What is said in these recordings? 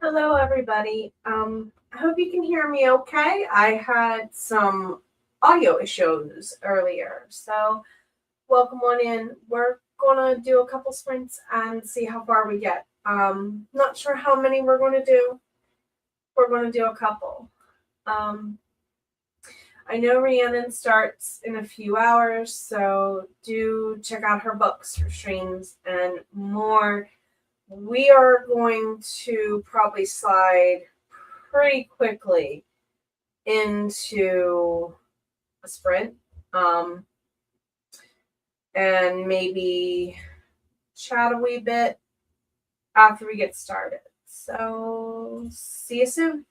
Hello, everybody. I hope you can hear me okay. I had some audio issues earlier, so welcome on in. We're gonna do a couple sprints and see how far we get. Not sure how many we're gonna do. We're gonna do a couple. I know Rhiannon starts in a few hours, so do check out her books, her streams, and more. We are going to probably slide pretty quickly into a sprint, and maybe chat a wee bit after we get started. So see you soon.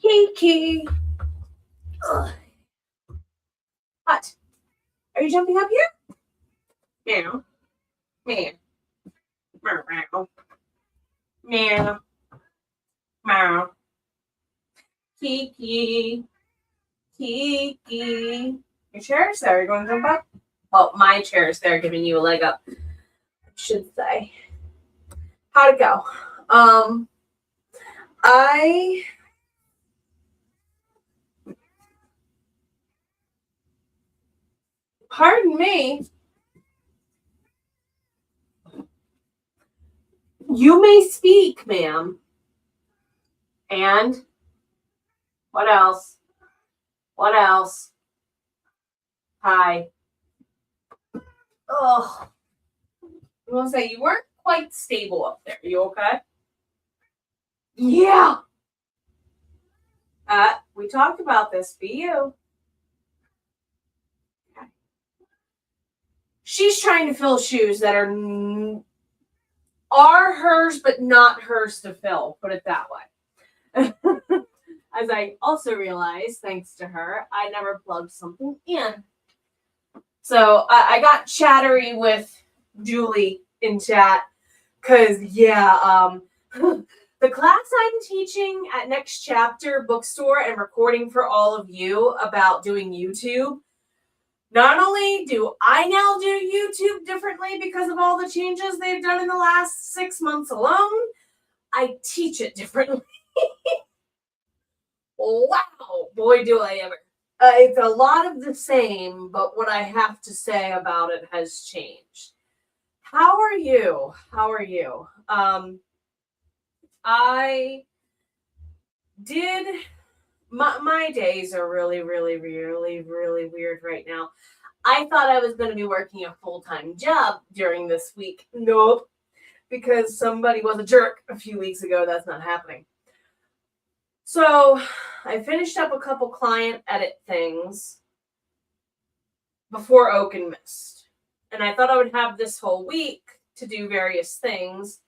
Kiki. Ugh. What? Are you jumping up here? Meow. Meow. Meow. Meow. Meow. Kiki. Kiki. Your chair's there. You're going to jump up? Well, my chair's there giving you a leg up, I should say. How'd it go? Pardon me. You may speak, ma'am. And what else? What else? Hi. Oh, I want to say you weren't quite stable up there. You okay? Yeah. We talked about this. Be you. Okay. She's trying to fill shoes that are hers, but not hers to fill. Put it that way. As I also realized, thanks to her, I never plugged something in. So I got chattery with Julie in chat because, yeah, the class I'm teaching at Next Chapter Bookstore and recording for all of you about doing YouTube. Not only do I now do YouTube differently because of all the changes they've done in the last 6 months alone, I teach it differently. Wow, boy, do I ever. It's a lot of the same, but what I have to say about it has changed. How are you? How are you? I did, my days are really, really, really, really weird right now. I thought I was going to be working a full-time job during this week. Nope, because somebody was a jerk a few weeks ago. That's not happening. So I finished up a couple client edit things before Oak and Mist. And I thought I would have this whole week to do various things,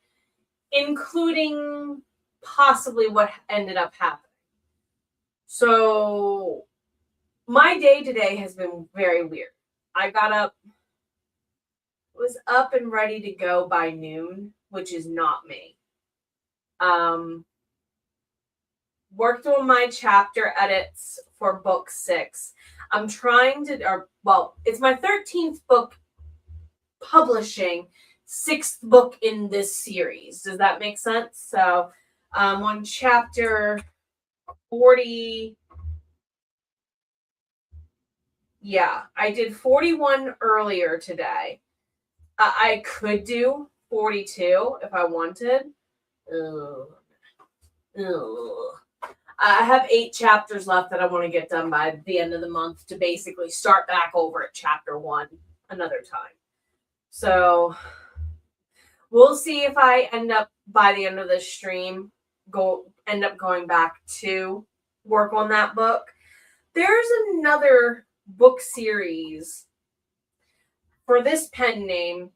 including possibly what ended up happening. So my day today has been very weird. I got up, was up and ready to go by noon, which is not me. Worked on my chapter edits for book 6. I'm trying to, it's my 13th book publishing, 6th book in this series. Does that make sense? So on chapter 40, yeah, I did 41 earlier today. I could do 42 if I wanted. I have 8 chapters left that I want to get done by the end of the month to basically start back over at chapter 1 another time. So we'll see if I end up by the end of this stream, end up going back to work on that book. There's another book series for this pen name,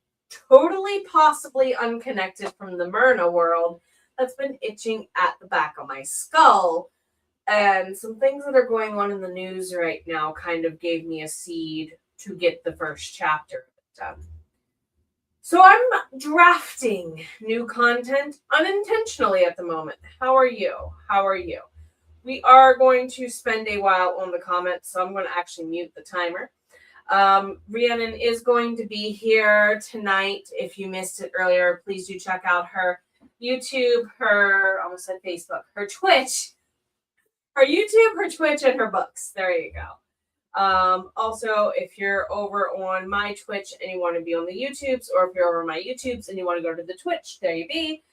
totally possibly unconnected from the Myrna world, that's been itching at the back of my skull. And some things that are going on in the news right now kind of gave me a seed to get the first chapter done. So I'm drafting new content unintentionally at the moment. How are you? How are you? We are going to spend a while on the comments, so I'm going to actually mute the timer. Rhiannon is going to be here tonight. If you missed it earlier, please do check out her YouTube, her, I almost said Facebook, her Twitch, her YouTube, her Twitch, and her books. There you go. Also, if you're over on my Twitch and you want to be on the YouTubes, or if you're over on my YouTubes and you want to go to the Twitch, there you be.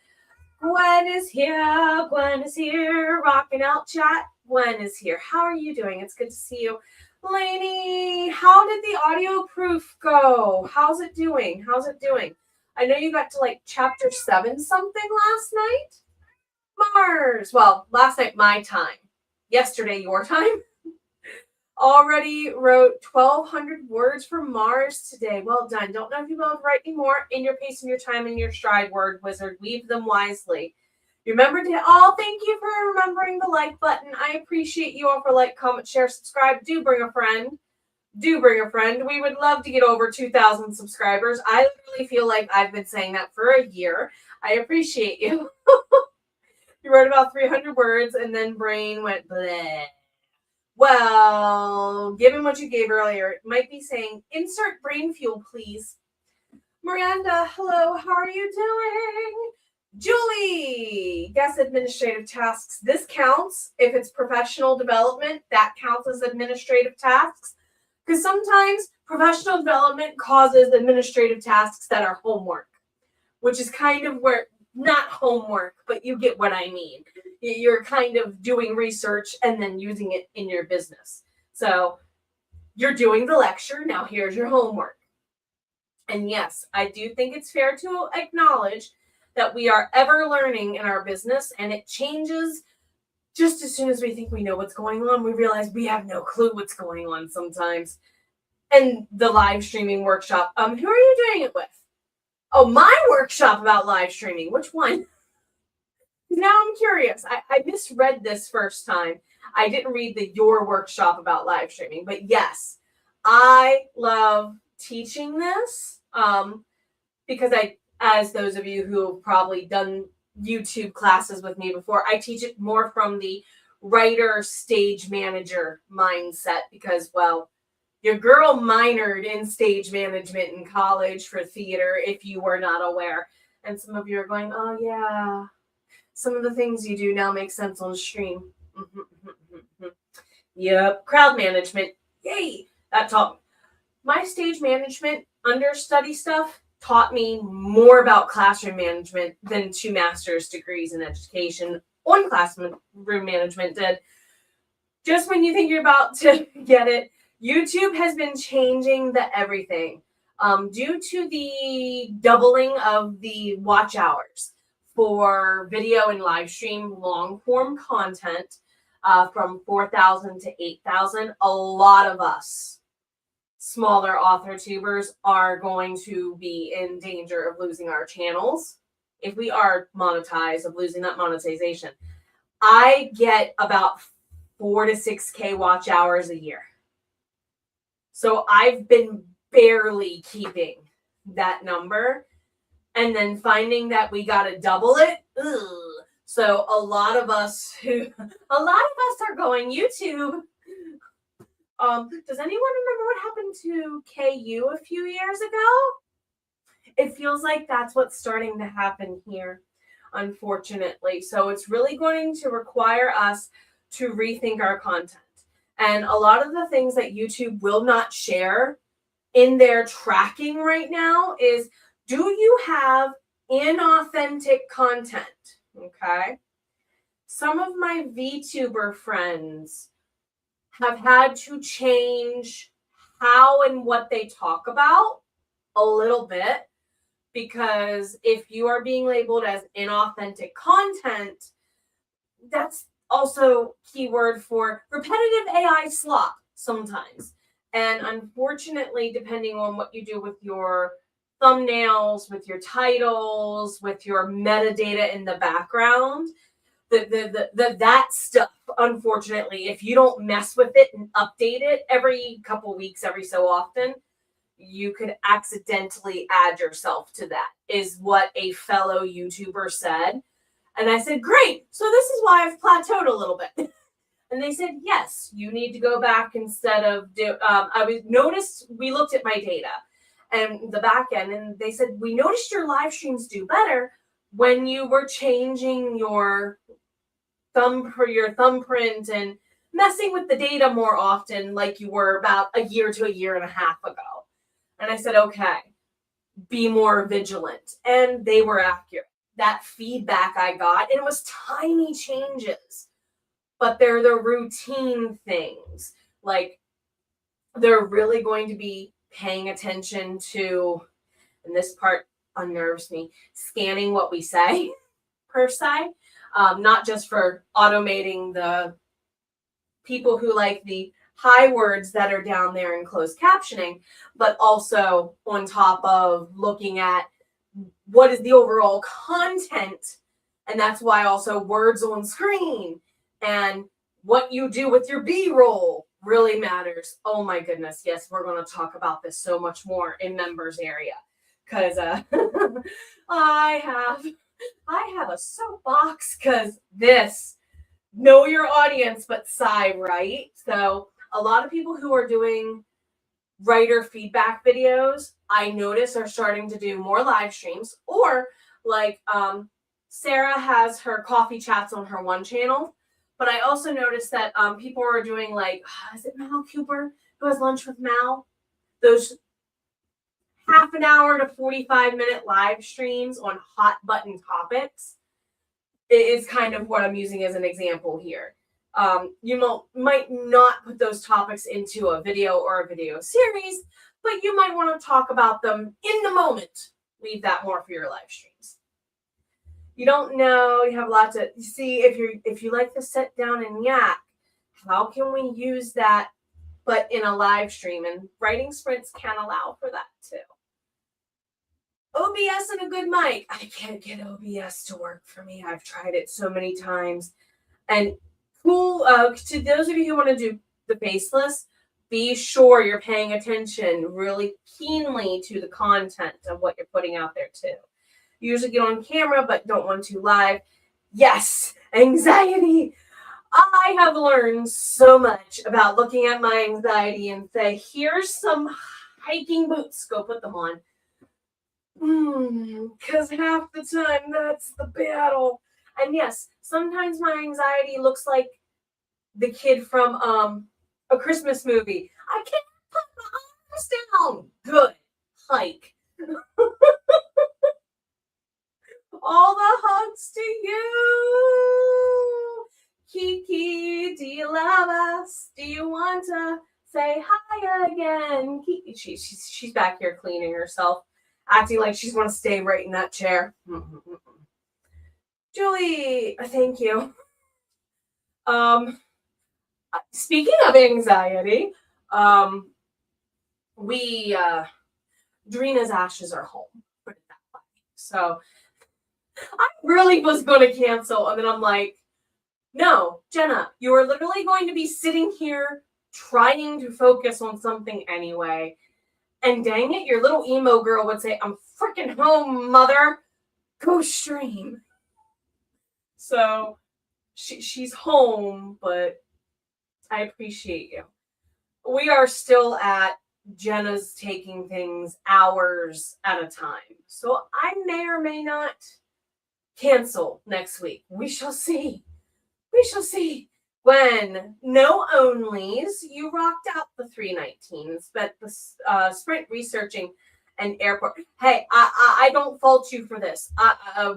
Gwen is here. Gwen is here. Rocking out chat. Gwen is here. How are you doing? It's good to see you. Lainey, how did the audio proof go? How's it doing? How's it doing? I know you got to like chapter 7 something last night. Mars. Well, last night my time. Yesterday your time. Already wrote 1,200 words for Mars today. Well done. Don't know if you'll be able to write any more in your pace and your time and your stride, word wizard. Weave them wisely. Remember to, thank you for remembering the like button. I appreciate you all for like, comment, share, subscribe. Do bring a friend. Do bring a friend. We would love to get over 2,000 subscribers. I literally feel like I've been saying that for a year. I appreciate you. You wrote about 300 words and then brain went bleh. Well, given what you gave earlier, it might be saying, insert brain fuel, please. Miranda, hello, how are you doing? Julie, guess administrative tasks. This counts if it's professional development. That counts as administrative tasks. Because sometimes professional development causes administrative tasks that are homework, which is kind of where, not homework, but you get what I mean. You're kind of doing research and then using it in your business. So you're doing the lecture. Now here's your homework. And yes, I do think it's fair to acknowledge that we are ever learning in our business, and it changes just as soon as we think we know what's going on. We realize we have no clue what's going on sometimes. And the live streaming workshop, who are you doing it with? Oh, my workshop about live streaming. Which one? Now I'm curious. I misread this first time. I didn't read your workshop about live streaming. But yes, I love teaching this because as those of you who have probably done YouTube classes with me before, I teach it more from the writer, stage manager mindset because, well, your girl minored in stage management in college for theater, if you were not aware. And some of you are going, oh, yeah. Some of the things you do now make sense on stream. Yep. Crowd management. Yay. That taught my stage management understudy stuff taught me more about classroom management than 2 master's degrees in education on classroom management did. Just when you think you're about to get it, YouTube has been changing the everything due to the doubling of the watch hours for video and live stream long form content from 4,000 to 8,000. A lot of us smaller author tubers are going to be in danger of losing our channels if we are monetized, of losing that monetization. I get about 4 to 6K watch hours a year. So I've been barely keeping that number and then finding that we got to double it. Ugh. So a lot of us are going YouTube. Does anyone remember what happened to KU a few years ago? It feels like that's what's starting to happen here, unfortunately. So it's really going to require us to rethink our content. And a lot of the things that YouTube will not share in their tracking right now is, do you have inauthentic content? Okay. Some of my VTuber friends have had to change how and what they talk about a little bit, because if you are being labeled as inauthentic content, that's also keyword for repetitive AI slop sometimes. And unfortunately, depending on what you do with your thumbnails, with your titles, with your metadata in the background, that stuff, unfortunately, if you don't mess with it and update it every couple weeks, every so often, you could accidentally add yourself to that, is what a fellow YouTuber said. And I said, great. So this is why I've plateaued a little bit. And they said, yes, you need to go back instead of we looked at my data and the back end, and they said, we noticed your live streams do better when you were changing your thumbprint and messing with the data more often, like you were about a year to a year and a half ago. And I said, okay, be more vigilant. And they were accurate. That feedback I got, and it was tiny changes, but they're the routine things. Like, they're really going to be paying attention to, and this part unnerves me, scanning what we say, per se, not just for automating the people who like the high words that are down there in closed captioning, but also on top of looking at what is the overall content. And that's why also words on screen and what you do with your B-roll really matters. Oh my goodness. Yes, we're going to talk about this so much more in members area because I have a soapbox because this, know your audience, but right? So a lot of people who are doing writer feedback videos, I notice are starting to do more live streams, or like Sarah has her coffee chats on her one channel, but I also noticed that people are doing like, is it Mal Cooper who has lunch with Mal? Those half an hour to 45-minute live streams on hot button topics. It is kind of what I'm using as an example here. You might not put those topics into a video or a video series, but you might want to talk about them in the moment. Leave that more for your live streams. You don't know, you have lots of, you see, if you like to sit down and yak, how can we use that, but in a live stream? And writing sprints can allow for that too. OBS and a good mic. I can't get OBS to work for me. I've tried it so many times. And cool, to those of you who want to do the faceless, be sure you're paying attention really keenly to the content of what you're putting out there too. You usually get on camera, but don't want to live. Yes, anxiety. I have learned so much about looking at my anxiety and say, here's some hiking boots, go put them on. Because half the time that's the battle. And yes, sometimes my anxiety looks like the kid from a Christmas movie. I can't put my arms down. Good. Hike. All the hugs to you. Kiki, do you love us? Do you want to say hi again? Kiki, she's back here cleaning herself, acting like she's going to stay right in that chair. Julie, thank you. Speaking of anxiety, Drina's ashes are home. Put it that way. So I really was going to cancel, and then I'm like, no, Jenna, you are literally going to be sitting here trying to focus on something anyway. And dang it, your little emo girl would say, I'm freaking home, mother. Go stream. So she's home, but I appreciate you. We are still at Jenna's taking things hours at a time. So I may or may not cancel next week. We shall see. We shall see. When no onlys, you rocked out the 319s, but the sprint researching an airport. Hey, I don't fault you for this.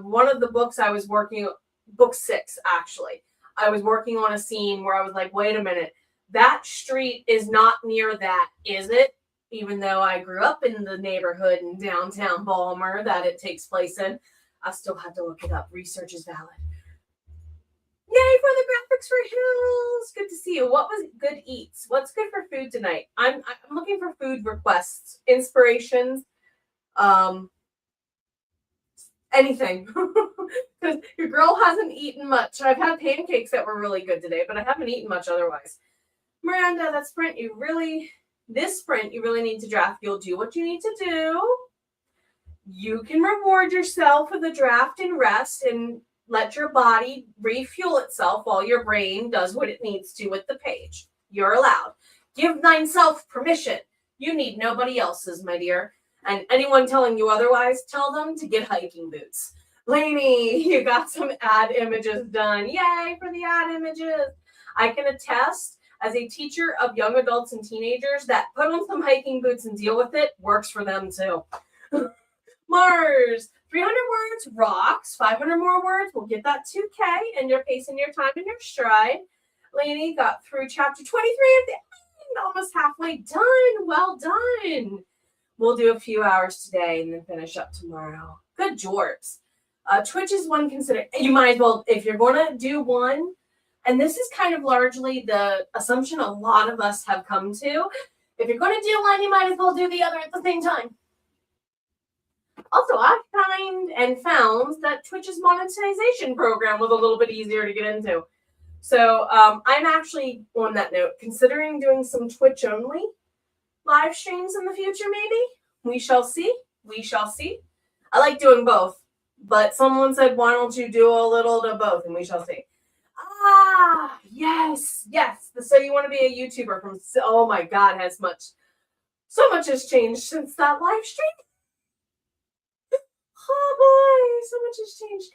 One of the books I was working, book 6 actually, I was working on a scene where I was like, wait a minute, that street is not near that, is it? Even though I grew up in the neighborhood in downtown Bolger that it takes place in, I still had to look it up. Research is valid. Yay for the graphics for Hills. Good to see you. What was good eats? What's good for food tonight? I'm looking for food requests, inspirations, anything. Because your girl hasn't eaten much. I've had pancakes that were really good today, but I haven't eaten much otherwise. Miranda, this sprint you really need to draft. You'll do what you need to do. You can reward yourself with a draft and rest and let your body refuel itself while your brain does what it needs to with the page. You're allowed. Give thyself permission. You need nobody else's, my dear. And anyone telling you otherwise, tell them to get hiking boots. Lainey, you got some ad images done. Yay for the ad images. I can attest as a teacher of young adults and teenagers that put on some hiking boots and deal with it works for them too. Mars, 300 words rocks. 500 more words will get that 2K, and you're pacing your time in your stride. Lainey got through chapter 23 at the end, almost halfway done. Well done. We'll do a few hours today and then finish up tomorrow. Good Jorts. Twitch is one consider. You might as well, if you're going to do one, And this is kind of largely the assumption a lot of us have come to. If you're going to do one, you might as well do the other at the same time. Also, I found that Twitch's monetization program was a little bit easier to get into. So I'm actually, on that note, considering doing some Twitch-only live streams in the future, maybe. We shall see. We shall see. I like doing both, but someone said, why don't you do a little to both, and we shall see. Ah, yes, yes. So you want to be a YouTuber from, oh my God, so much has changed since that live stream. Oh boy, so much has changed.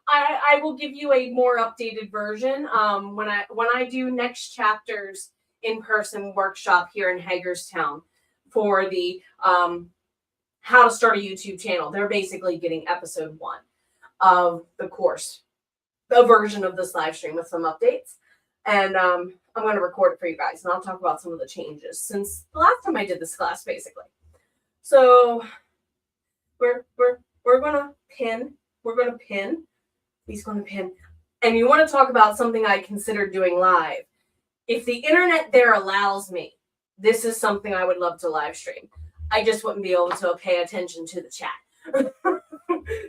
I will give you a more updated version when I do next chapter's in-person workshop here in Hagerstown for the how to start a YouTube channel. They're basically getting episode 1 of the course, a version of this live stream with some updates. And I'm going to record it for you guys, and I'll talk about some of the changes since the last time I did this class, basically. So we're going to pin. We're going to pin. He's going to pin. And you want to talk about something I considered doing live. If the internet there allows me, this is something I would love to live stream. I just wouldn't be able to pay attention to the chat.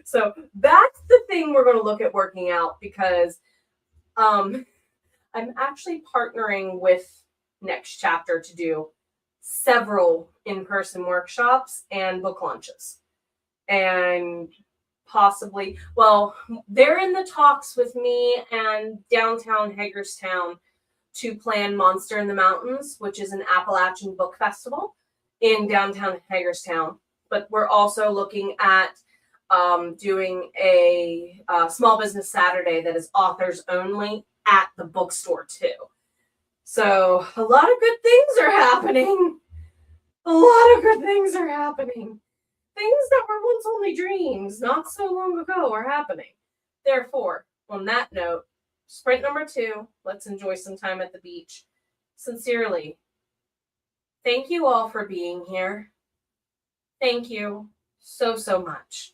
So that's the thing we're going to look at working out, because I'm actually partnering with Next Chapter to do several in-person workshops and book launches. And possibly, well, they're in the talks with me and downtown Hagerstown to plan Monster in the Mountains, which is an Appalachian book festival in downtown Hagerstown. But we're also looking at doing a small business Saturday that is authors only at the bookstore too. So a lot of good things are happening. A lot of good things are happening. Things that were once only dreams not so long ago are happening. Therefore, on that note, sprint number 2, let's enjoy some time at the beach. Sincerely, thank you all for being here. Thank you so, so much.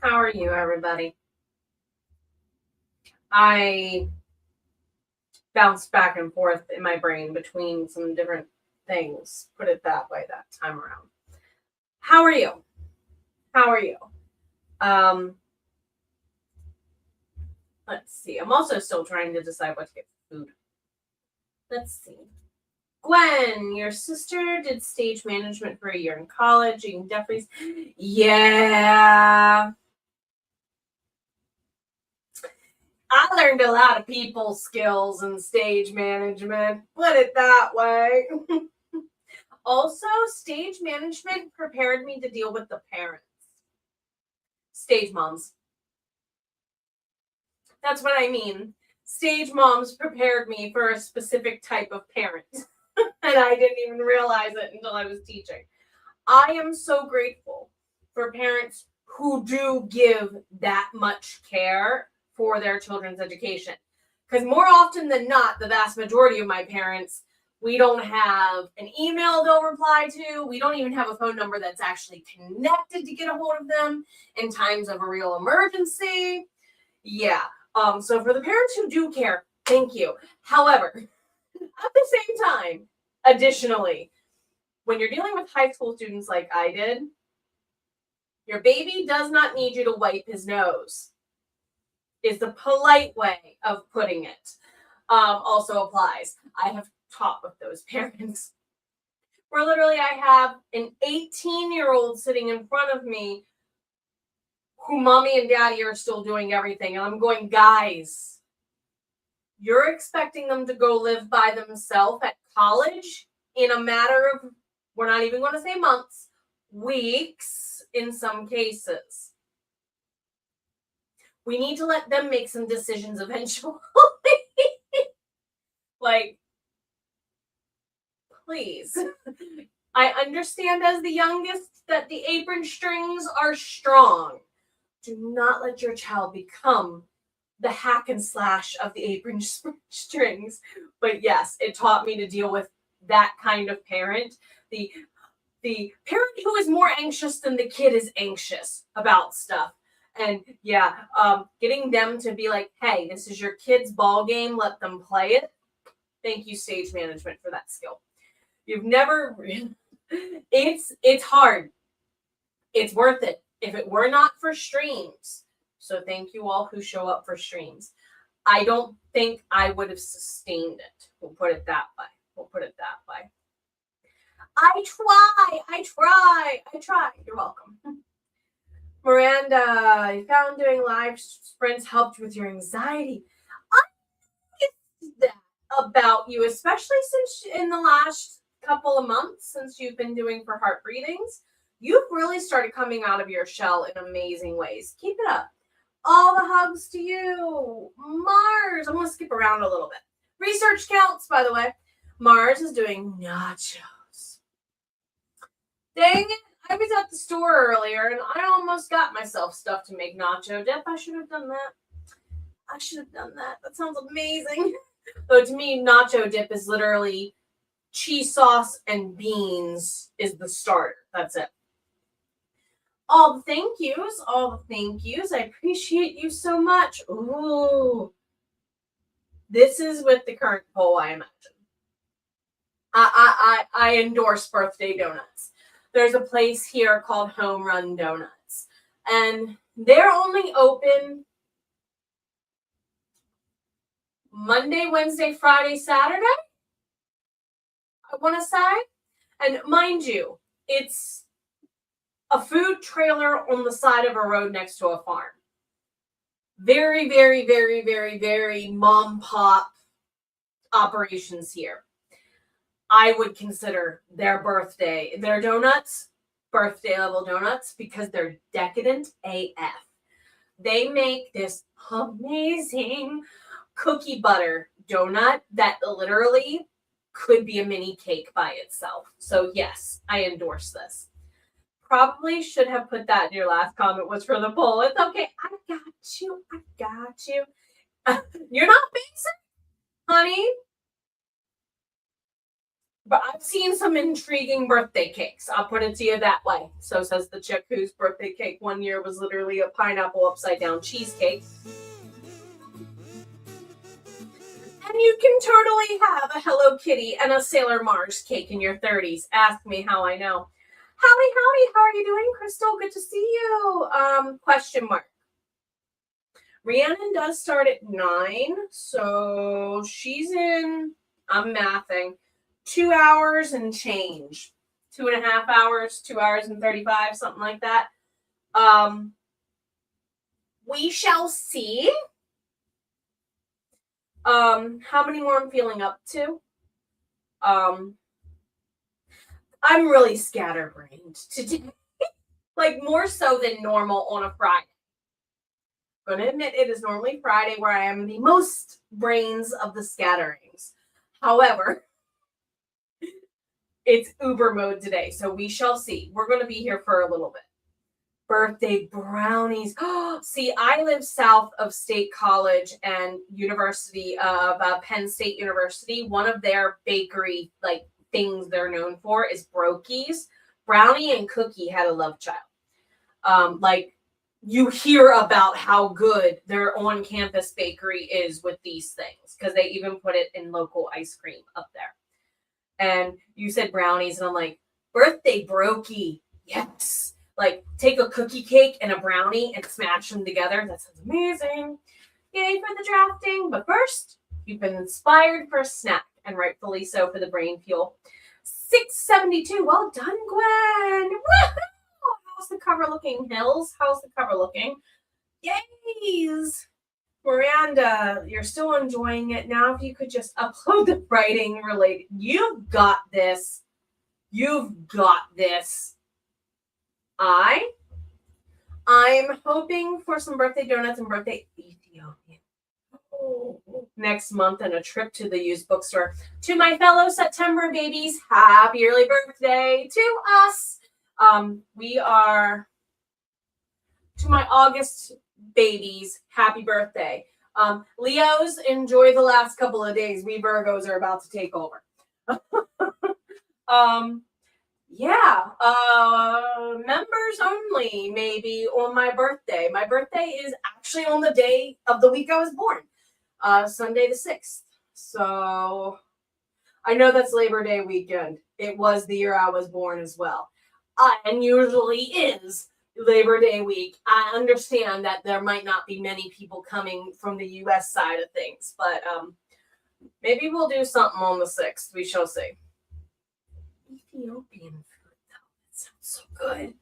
How are you, everybody? I bounced back and forth in my brain between some different things, put it that way, that time around. How are you? How are you? Let's see. I'm also still trying to decide what to get for food. Let's see. Gwen, your sister did stage management for a year in college. You can definitely. Yeah. I learned a lot of people skills and stage management. Put it that way. Also, stage management prepared me to deal with the parents. Stage moms. That's what I mean. Stage moms prepared me for a specific type of parent. And I didn't even realize it until I was teaching. I am so grateful for parents who do give that much care for their children's education. Because more often than not, the vast majority of my parents, we don't have an email they'll reply to. We don't even have a phone number that's actually connected to get a hold of them in times of a real emergency. Yeah. So for the parents who do care, thank you. However, at the same time, additionally, when you're dealing with high school students like I did, your baby does not need you to wipe his nose, is the polite way of putting it. Also applies. I have taught with those parents where literally I have an 18-year-old sitting in front of me who mommy and daddy are still doing everything. And I'm going, guys, you're expecting them to go live by themselves at college in a matter of, we're not even going to say months, weeks in some cases. We need to let them make some decisions eventually. Like, please. I understand as the youngest that the apron strings are strong. Do not let your child become the hack and slash of the apron strings. But yes, it taught me to deal with that kind of parent. The parent who is more anxious than the kid is anxious about stuff. And yeah, getting them to be like, hey, this is your kid's ball game. Let them play it. Thank you, stage management, for that skill. You've never, it's hard. It's worth it. If it were not for streams, so thank you all who show up for streams, I don't think I would have sustained it. We'll put it that way. I try. You're welcome. Miranda, I found doing live sprints helped with your anxiety. I noticed that about you, especially since in the last couple of months, since you've been doing for heart breathings. You've really started coming out of your shell in amazing ways. Keep it up. All the hugs to you. Mars. I'm going to skip around a little bit. Research counts, by the way. Mars is doing nachos. Dang it. I was at the store earlier and I almost got myself stuff to make nacho dip. I should have done that. That sounds amazing. Though to me, nacho dip is literally cheese sauce and beans is the starter. That's it. All the thank yous. I appreciate you so much. Ooh. This is with the current poll, I imagine. I endorse birthday donuts. There's a place here called Home Run Donuts. And they're only open Monday, Wednesday, Friday, Saturday, I want to say. And mind you, it's a food trailer on the side of a road next to a farm. Very, very, very, very, very mom pop operations here. I would consider their donuts, birthday level donuts, because they're decadent AF. They make this amazing cookie butter donut that literally could be a mini cake by itself. So yes, I endorse this. Probably should have put that in your last comment was for the poll. It's okay. I got you. You're not basic, honey. But I've seen some intriguing birthday cakes. I'll put it to you that way. So says the chick whose birthday cake one year was literally a pineapple upside down cheesecake. And you can totally have a Hello Kitty and a Sailor Mars cake in your 30s. Ask me how I know. Howdy, howdy. How are you doing, Crystal? Good to see you. Question mark. Rhiannon does start at 9, so she's in, I'm mathing, 2 hours and change. 2.5 hours, 2 hours and 35, something like that. We shall see. How many more I'm feeling up to? I'm really scatterbrained today. Like more so than normal on a Friday. I'm going to admit it is normally Friday where I am the most brains of the scatterings. However, it's Uber mode today, so we shall see. We're going to be here for a little bit. Birthday brownies. See, I live south of State College and University of Penn State University. One of their bakery things they're known for is Brokey's. Brownie and Cookie had a love child. You hear about how good their on-campus bakery is with these things because they even put it in local ice cream up there. And you said brownies, and I'm like, birthday brokey, yes. Like, take a cookie cake and a brownie and smash them together. That sounds amazing. Yay for the drafting. But first, you've been inspired for a snack, and rightfully so for the brain fuel. 672. Well done, Gwen. Woohoo! How's the cover looking, Hills? How's the cover looking? Yays! Miranda, you're still enjoying it. Now if you could just upload the writing related. You've got this. You've got this. I'm hoping for some birthday donuts and birthday Ethiopian next month and a trip to the used bookstore. To my fellow September babies, happy early birthday to us. We are, to my August babies, happy birthday. Leos, enjoy the last couple of days. We Virgos are about to take over. Members only, maybe on my birthday. My birthday is actually on the day of the week I was born, Sunday the 6th. So I know that's Labor Day weekend. It was the year I was born as well. And usually is Labor Day week. I understand that there might not be many people coming from the U.S. side of things, but maybe we'll do something on the 6th. We shall see. Ethiopian food, though. That sounds so good.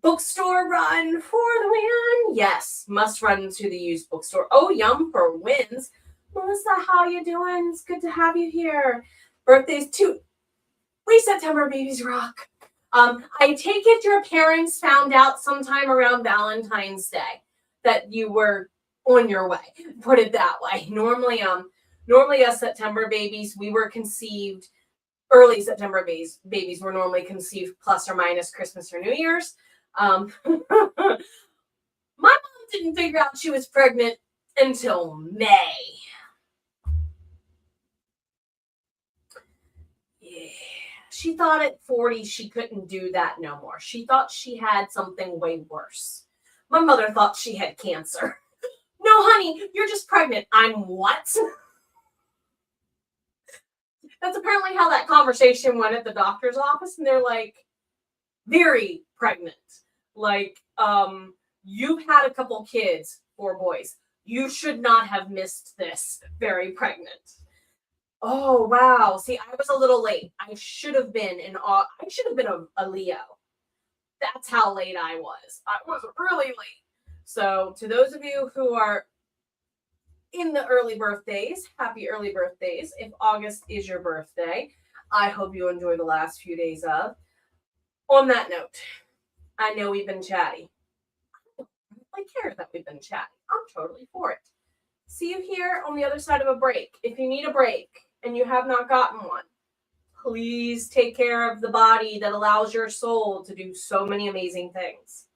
Bookstore run for the win. Yes, must run to the used bookstore. Oh, yum for wins. Melissa, how you doing? It's good to have you here. Birthdays too. We September babies rock. I take it your parents found out sometime around Valentine's Day that you were on your way. Put it that way. Normally us September babies, we were conceived. Early September babies were normally conceived plus or minus Christmas or New Year's. My mom didn't figure out she was pregnant until May. Yeah. She thought at 40 she couldn't do that no more. She thought she had something way worse. My mother thought she had cancer. No, honey, you're just pregnant. I'm what? That's apparently how that conversation went at the doctor's office, and they're like, very pregnant. Like, you've had a couple kids, 4 boys. You should not have missed this. Very pregnant. Oh, wow. See, I was a little late. I should have been a Leo. That's how late I was. I was really late. So to those of you who are in the early birthdays, happy early birthdays. If August is your birthday, I hope you enjoy the last few days of. On that note, I know we've been chatty. I don't really care that we've been chatty. I'm totally for it. See you here on the other side of a break. If you need a break and you have not gotten one, please take care of the body that allows your soul to do so many amazing things.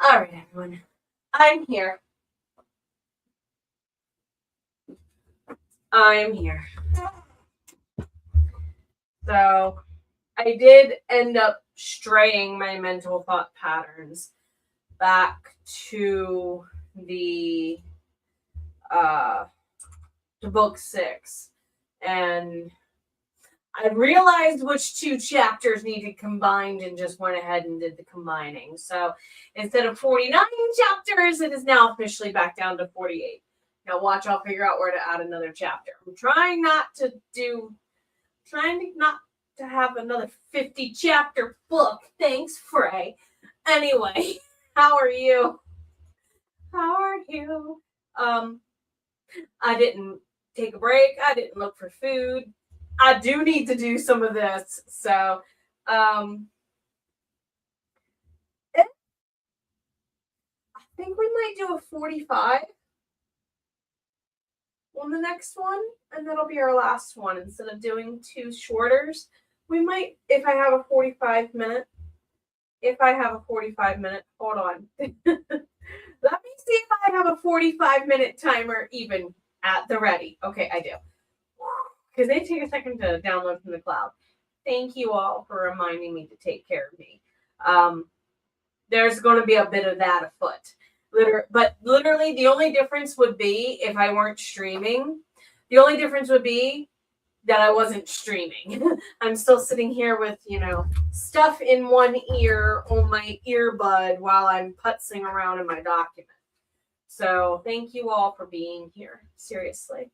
All right, everyone. I'm here. I'm here. So I did end up straying my mental thought patterns back to the to book 6, and I realized which 2 chapters needed combined and just went ahead and did the combining. So instead of 49 chapters, it is now officially back down to 48. Now watch, I'll figure out where to add another chapter. I'm trying not to have another 50 chapter book. Thanks, Frey. Anyway, how are you? How are you? I didn't take a break. I didn't look for food. I do need to do some of this. So, I think we might do a 45 on the next one, and that'll be our last one. Instead of doing 2 shorters, we might, if I have a 45 minute, hold on. Let me see if I have a 45-minute timer even at the ready. Okay, I do. Because they take a second to download from the cloud. Thank you all for reminding me to take care of me. There's going to be a bit of that afoot. But literally, the only difference would be if I weren't streaming. The only difference would be that I wasn't streaming. I'm still sitting here with, stuff in one ear on my earbud while I'm putzing around in my document. So thank you all for being here. Seriously.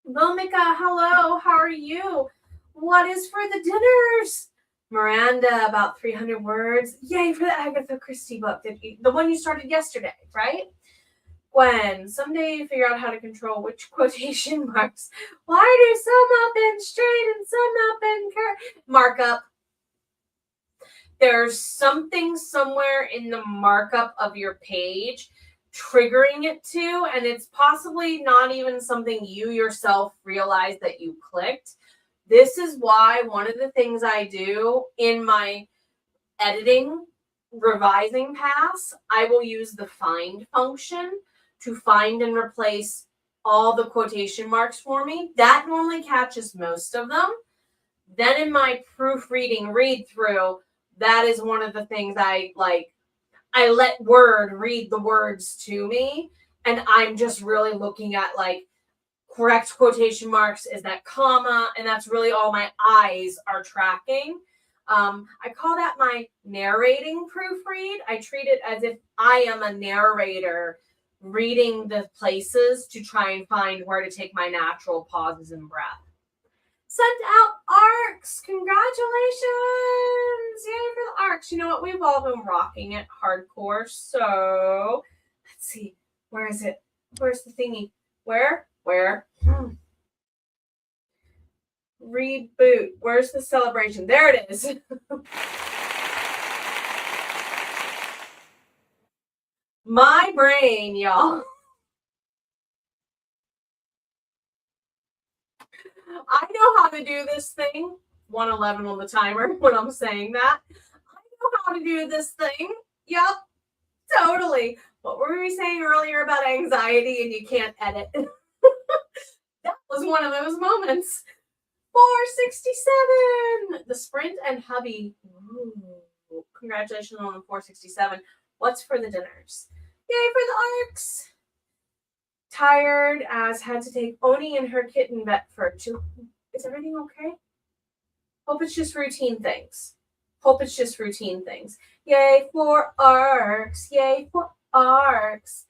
Vomika, hello. How are you? What is for the dinners? Miranda, about 300 words. Yay for the Agatha Christie book. The one you started yesterday, right? Gwen, someday you figure out how to control which quotation marks. Why do some up and straight and some up and curved? Markup. There's something somewhere in the markup of your page triggering it to, and it's possibly not even something you yourself realize that you clicked. This is why one of the things I do in my editing, revising pass, I will use the find function to find and replace all the quotation marks for me. That normally catches most of them. Then in my proofreading read through, that is one of the things I like. I let Word read the words to me, and I'm just really looking at like correct quotation marks, is that comma, and that's really all my eyes are tracking. I call that my narrating proofread. I treat it as if I am a narrator reading the places to try and find where to take my natural pauses and breath. Sent out ARCs. Congratulations. Yay for the ARCs. You know what? We've all been rocking it hardcore. So let's see. Where is it? Where's the thingy? Where? Reboot. Where's the celebration? There it is. My brain, y'all. I know how to do this thing. 111 on the timer when I'm saying that. I know how to do this thing. Yep, totally. What were we saying earlier about anxiety and you can't edit? That was one of those moments. 467. The sprint and hubby. Ooh, congratulations on the 467. What's for the dinners? Yay for the ARCs. Tired as had to take Oni and her kitten vet for 2. Is everything okay? Hope it's just routine things. Yay for ARCs. Yay for ARCs.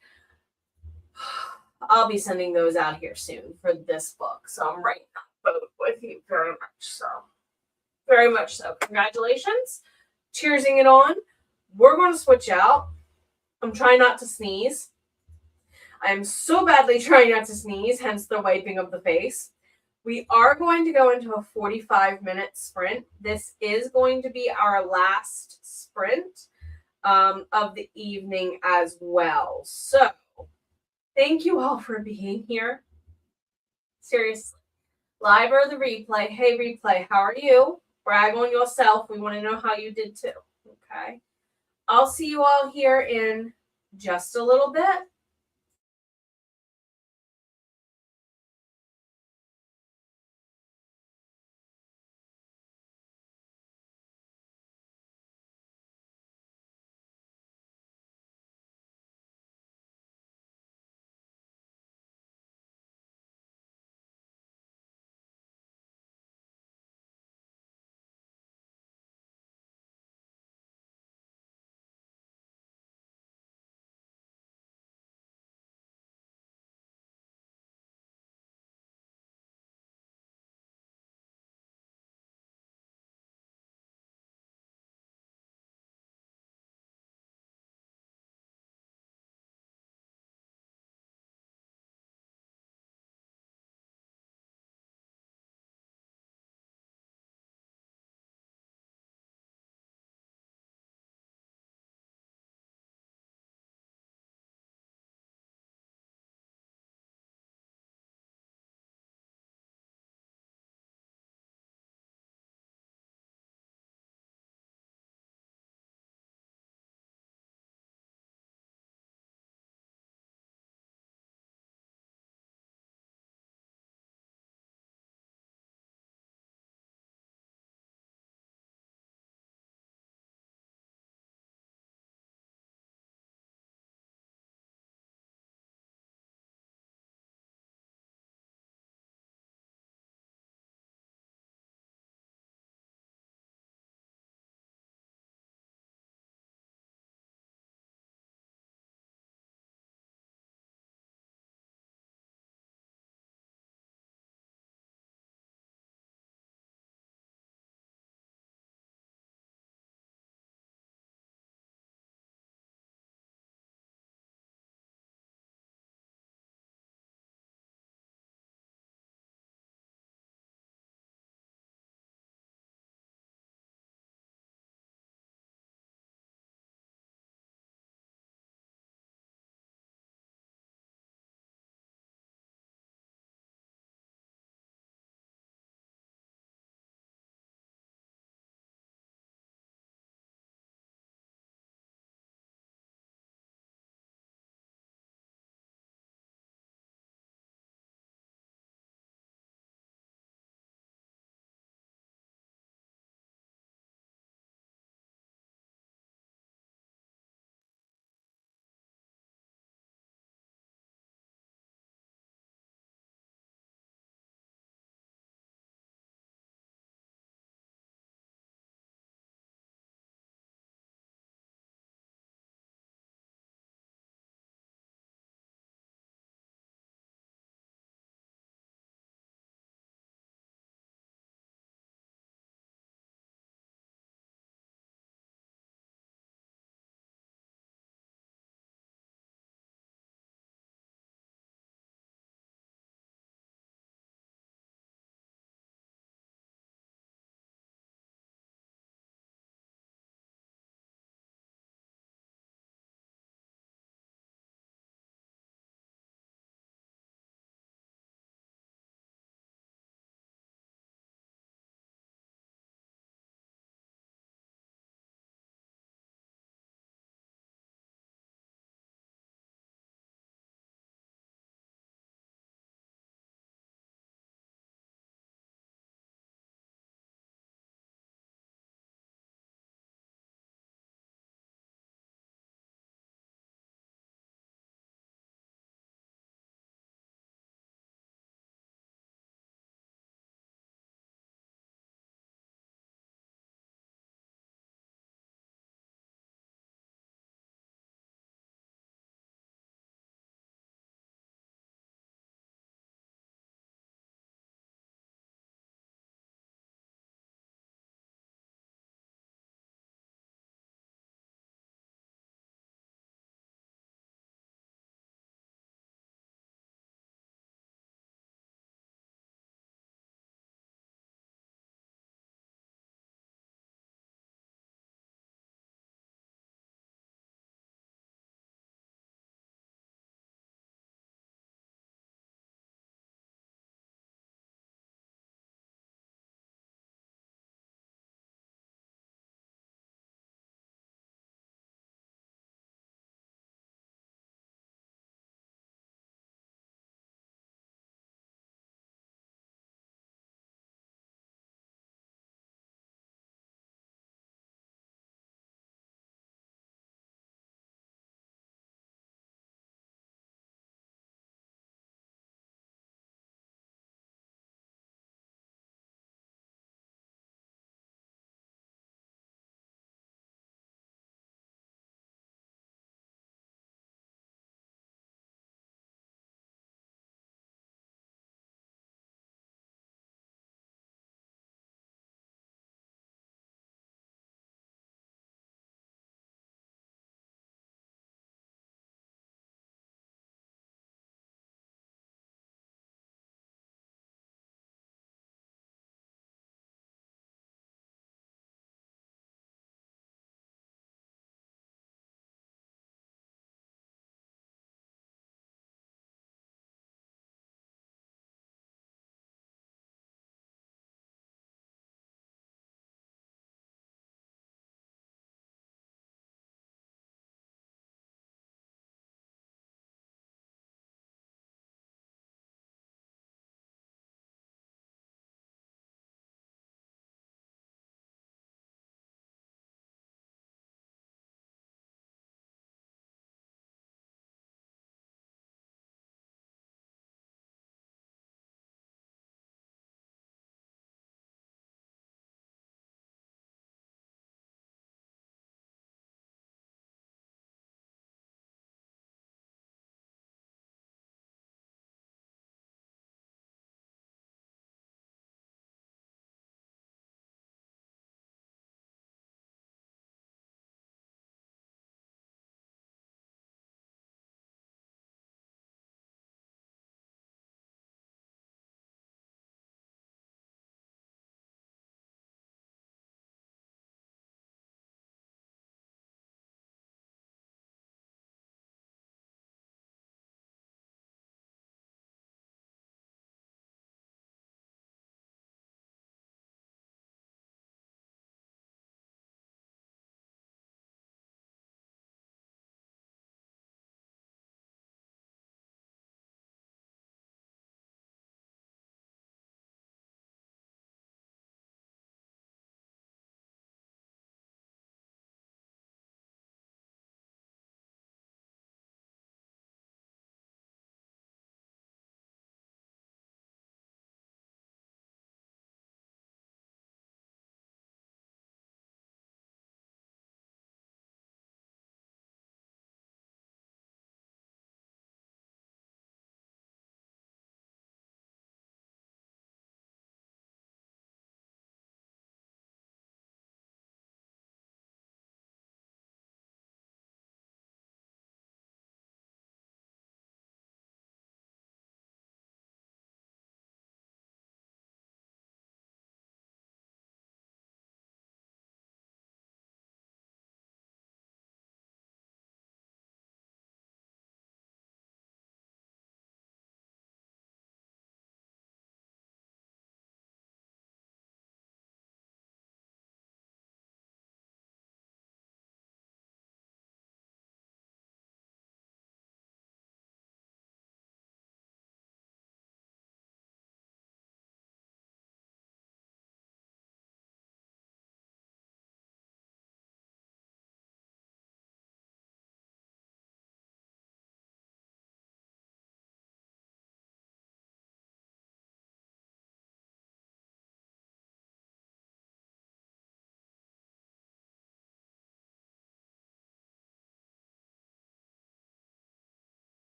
I'll be sending those out here soon for this book. So I'm right in that boat with you very much so. Very much so. Congratulations. Cheersing it on. We're going to switch out. I'm trying not to sneeze. I am so badly trying not to sneeze, hence the wiping of the face. We are going to go into a 45-minute sprint. This is going to be our last sprint. of the evening as well. So thank you all for being here. Seriously. Live or the replay. Hey, replay, how are you? Brag on yourself. We want to know how you did too. Okay. I'll see you all here in just a little bit.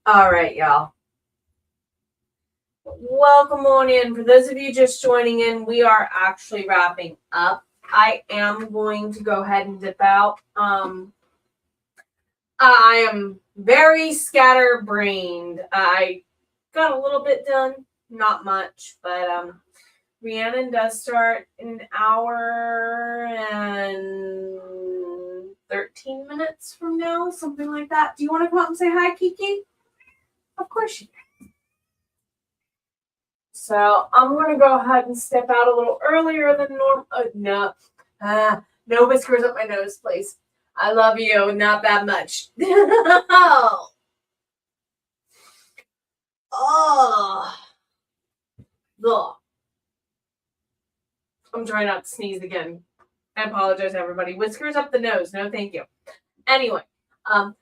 All right, y'all. Welcome on in. For those of you just joining in, we are actually wrapping up. I am going to go ahead and dip out. I am very scatterbrained. I got a little bit done, not much, but Rhiannon does start in an hour and 13 minutes from now, something like that. Do you want to come up and say hi, Kiki? Of course you can. So I'm going to go ahead and step out a little earlier than normal. No whiskers up my nose, please. I love you, not that much. Oh. Ugh. I'm trying not to sneeze again. I apologize, everybody. Whiskers up the nose. No, thank you. Anyway,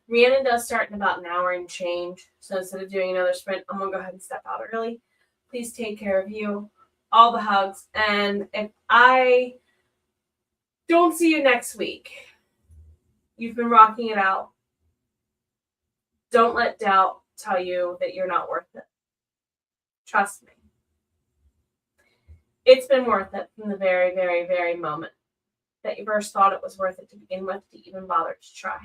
Rhiannon does start in about an hour and change. So instead of doing another sprint, I'm going to go ahead and step out early. Please take care of you. All the hugs. And if I don't see you next week, you've been rocking it out. Don't let doubt tell you that you're not worth it. Trust me. It's been worth it from the very, very, very moment that you first thought it was worth it to begin with, to even bother to try.